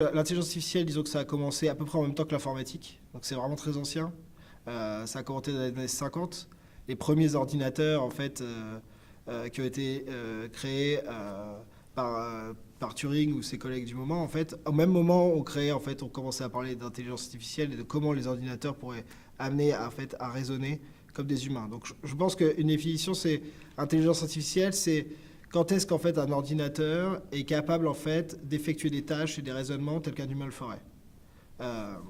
L'intelligence artificielle, disons que ça a commencé à peu près en même temps que l'informatique, donc c'est vraiment très ancien. Ça a commencé dans les années 50. Les premiers ordinateurs, en fait, qui ont été créés par Turing ou ses collègues du moment, en fait, au même moment, on commençait à parler d'intelligence artificielle et de comment les ordinateurs pourraient amener à raisonner comme des humains. Donc, je pense qu'une définition, c'est intelligence artificielle, c'est quand est-ce qu'en fait un ordinateur est capable en fait d'effectuer des tâches et des raisonnements tels qu'un humain le ferait. À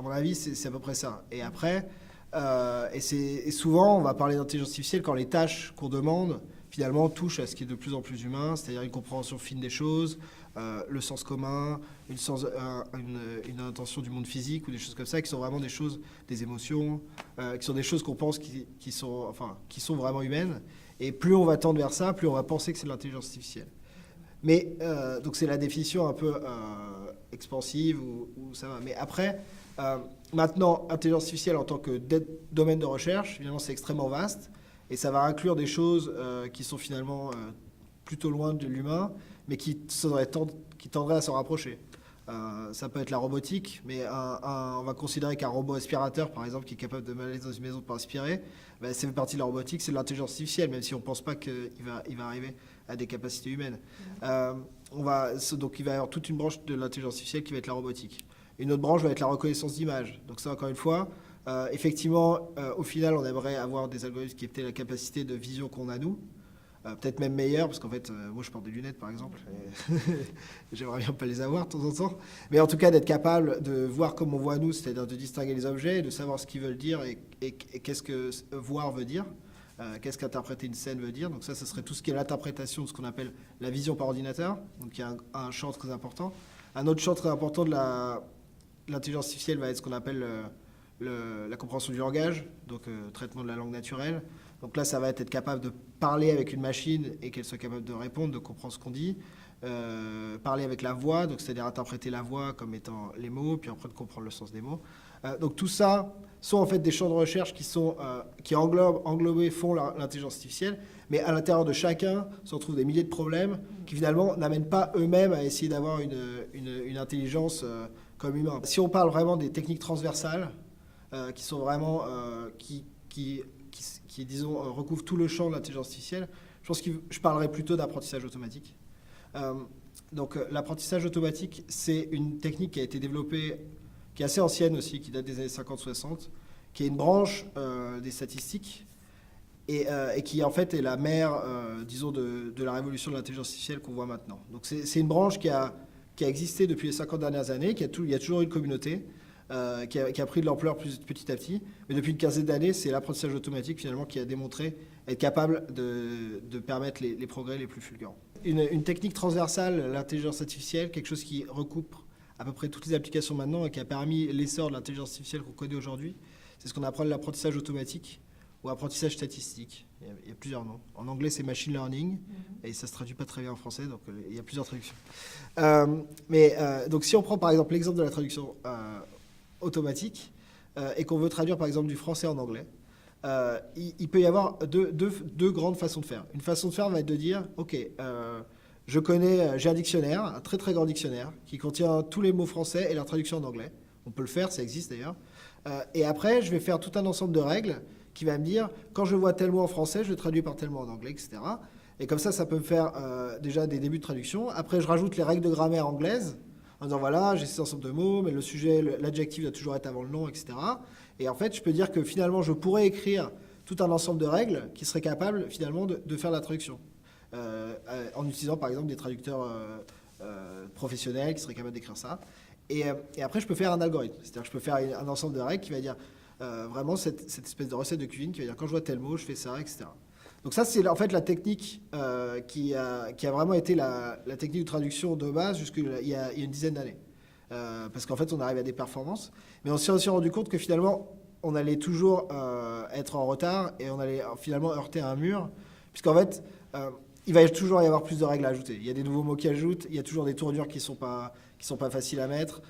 mon avis, c'est à peu près ça. Et après, et souvent, on va parler d'intelligence artificielle quand les tâches qu'on demande finalement touchent à ce qui est de plus en plus humain, c'est-à-dire une compréhension fine des choses, le sens commun, une intention du monde physique ou des choses comme ça, qui sont vraiment des choses, des émotions, qui sont des choses qu'on pense qui sont vraiment humaines. Et plus on va tendre vers ça, plus on va penser que c'est de l'intelligence artificielle. Mais donc c'est la définition un peu expansive où ça va. Mais après, maintenant, intelligence artificielle en tant que domaine de recherche, évidemment, c'est extrêmement vaste et ça va inclure des choses qui sont finalement plutôt loin de l'humain, mais qui tendraient à s'en rapprocher. Ça peut être la robotique, mais on va considérer qu'un robot aspirateur, par exemple, qui est capable de aller dans une maison pour aspirer, ben, c'est une partie de la robotique, c'est de l'intelligence artificielle, même si on ne pense pas qu'il va arriver à des capacités humaines. Donc il va y avoir toute une branche de l'intelligence artificielle qui va être la robotique. Une autre branche va être la reconnaissance d'images. Donc ça, encore une fois, effectivement, au final, on aimerait avoir des algorithmes qui aient la capacité de vision qu'on a nous, peut-être même meilleur, parce qu'en fait, moi je porte des lunettes par exemple, et j'aimerais bien pas les avoir de temps en temps, mais en tout cas d'être capable de voir comme on voit nous, c'est-à-dire de distinguer les objets, de savoir ce qu'ils veulent dire et qu'est-ce que voir veut dire, qu'est-ce qu'interpréter une scène veut dire. Donc ça serait tout ce qui est l'interprétation de ce qu'on appelle la vision par ordinateur, donc il y a un champ très important. Un autre champ très important de l'intelligence artificielle va être ce qu'on appelle la compréhension du langage, donc traitement de la langue naturelle. Donc là, ça va être capable de parler avec une machine et qu'elle soit capable de répondre, de comprendre ce qu'on dit. Parler avec la voix, donc c'est-à-dire interpréter la voix comme étant les mots, puis après de comprendre le sens des mots. Donc tout ça sont en fait des champs de recherche qui englobés font l'intelligence artificielle, mais à l'intérieur de chacun se retrouvent des milliers de problèmes qui finalement n'amènent pas eux-mêmes à essayer d'avoir une intelligence comme humain. Si on parle vraiment des techniques transversales, qui sont vraiment qui disons, recouvre tout le champ de l'intelligence artificielle, je pense que je parlerai plutôt d'apprentissage automatique. Donc l'apprentissage automatique, c'est une technique qui a été développée, qui est assez ancienne aussi, qui date des années 50-60, qui est une branche des statistiques et qui en fait est la mère, disons, de la révolution de l'intelligence artificielle qu'on voit maintenant. Donc c'est une branche qui a existé depuis les 50 dernières années, il y a toujours eu une communauté, qui a pris de l'ampleur petit à petit. Mais depuis une quinzaine d'années, c'est l'apprentissage automatique finalement qui a démontré être capable de permettre les progrès les plus fulgurants. Une technique transversale, l'intelligence artificielle, quelque chose qui recoupe à peu près toutes les applications maintenant et qui a permis l'essor de l'intelligence artificielle qu'on connaît aujourd'hui, c'est ce qu'on appelle l'apprentissage automatique ou apprentissage statistique. Il y a plusieurs noms. En anglais, c'est machine learning, et ça ne se traduit pas très bien en français, donc il y a plusieurs traductions. Donc si on prend par exemple l'exemple de la traduction automatique et qu'on veut traduire par exemple du français en anglais, il peut y avoir deux grandes façons de faire. Une façon de faire va être de dire, ok, j'ai un dictionnaire, un très très grand dictionnaire, qui contient tous les mots français et leur traduction en anglais. On peut le faire, ça existe d'ailleurs. Et après, je vais faire tout un ensemble de règles qui va me dire, quand je vois tel mot en français, je le traduis par tel mot en anglais, etc. Et comme ça peut me faire déjà des débuts de traduction. Après, je rajoute les règles de grammaire anglaises, en disant voilà, j'ai cet ensemble de mots, mais le sujet, l'adjectif doit toujours être avant le nom, etc. Et en fait, je peux dire que finalement, je pourrais écrire tout un ensemble de règles qui seraient capables finalement de faire la traduction. En utilisant par exemple des traducteurs professionnels qui seraient capables d'écrire ça. Et après, je peux faire un algorithme. C'est-à-dire que je peux faire un ensemble de règles qui va dire vraiment cette espèce de recette de cuisine qui va dire quand je vois tel mot, je fais ça, etc. Donc ça, c'est en fait la technique qui a vraiment été la technique de traduction de base jusqu'il y a une dizaine d'années. Parce qu'en fait, on arrive à des performances. Mais on s'est aussi rendu compte que finalement, on allait toujours être en retard et on allait finalement heurter un mur. Puisqu'en fait, il va toujours y avoir plus de règles à ajouter. Il y a des nouveaux mots qui ajoutent, il y a toujours des tournures qui sont pas faciles à mettre.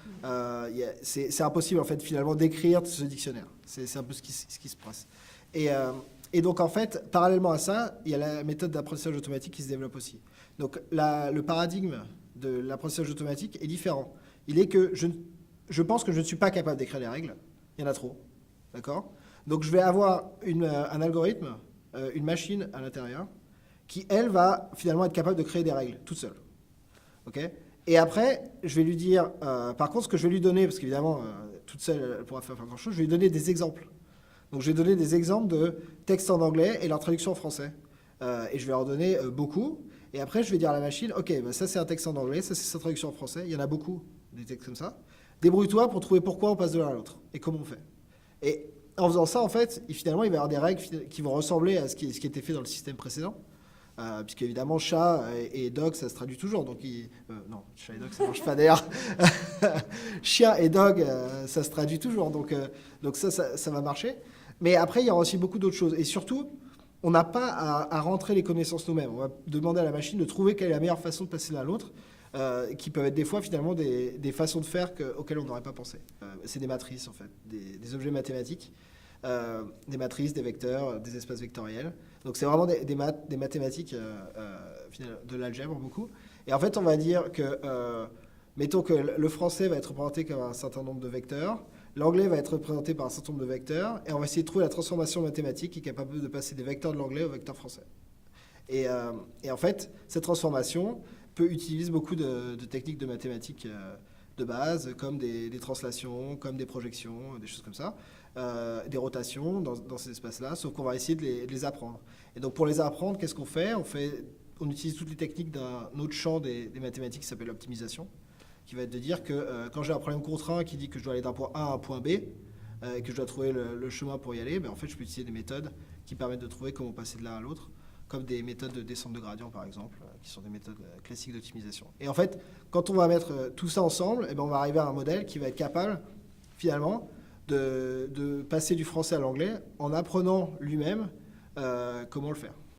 C'est impossible en fait finalement d'écrire ce dictionnaire. C'est un peu ce qui se passe. Et donc en fait, parallèlement à ça, il y a la méthode d'apprentissage automatique qui se développe aussi. Donc le paradigme de l'apprentissage automatique est différent. il est que je pense que je ne suis pas capable d'écrire les règles. Il y en a trop. D'accord? Donc je vais avoir un algorithme, une machine à l'intérieur, qui, elle, va finalement être capable de créer des règles toute seule. Ok? Et après, je vais lui dire, par contre, ce que je vais lui donner, parce qu'évidemment, toute seule, elle ne pourra faire grand-chose, je vais lui donner des exemples. Donc je vais donner des exemples de textes en anglais et leur traduction en français. Et je vais leur donner beaucoup. Et après, je vais dire à la machine, ok, bah ça c'est un texte en anglais, ça c'est sa traduction en français. Il y en a beaucoup, des textes comme ça. Débrouille-toi pour trouver pourquoi on passe de l'un à l'autre et comment on fait. Et en faisant ça, en fait, finalement, il va y avoir des règles qui vont ressembler à ce qui était fait dans le système précédent. Puisque évidemment, chat et dog, ça se traduit toujours. Donc, non, chat et dog, ça ne marche pas d'ailleurs. Chien et dog, ça se traduit toujours. Donc ça va marcher. Mais après, il y aura aussi beaucoup d'autres choses. Et surtout, on n'a pas à rentrer les connaissances nous-mêmes. On va demander à la machine de trouver quelle est la meilleure façon de passer l'un à l'autre, qui peuvent être des fois finalement des façons de faire auxquelles on n'aurait pas pensé. C'est des matrices, en fait, des objets mathématiques. Des matrices, des vecteurs, des espaces vectoriels. Donc c'est vraiment des mathématiques de l'algèbre beaucoup. Et en fait, on va dire que, mettons que le français va être représenté comme un certain nombre de vecteurs, l'anglais va être représenté par un certain nombre de vecteurs, et on va essayer de trouver la transformation mathématique qui est capable de passer des vecteurs de l'anglais aux vecteurs français. Et en fait, cette transformation peut utiliser beaucoup de techniques de mathématiques de base, comme des translations, comme des projections, des choses comme ça, des rotations dans ces espaces-là, sauf qu'on va essayer de les apprendre. Et donc pour les apprendre, qu'est-ce qu'on fait? On utilise toutes les techniques d'un autre champ des mathématiques qui s'appelle l'optimisation, qui va être de dire que quand j'ai un problème contraint qui dit que je dois aller d'un point A à un point B, et que je dois trouver le chemin pour y aller, ben en fait je peux utiliser des méthodes qui permettent de trouver comment passer de l'un à l'autre, comme des méthodes de descente de gradient par exemple, qui sont des méthodes classiques d'optimisation. Et en fait, quand on va mettre tout ça ensemble, eh ben on va arriver à un modèle qui va être capable, finalement, de passer du français à l'anglais en apprenant lui-même comment le faire.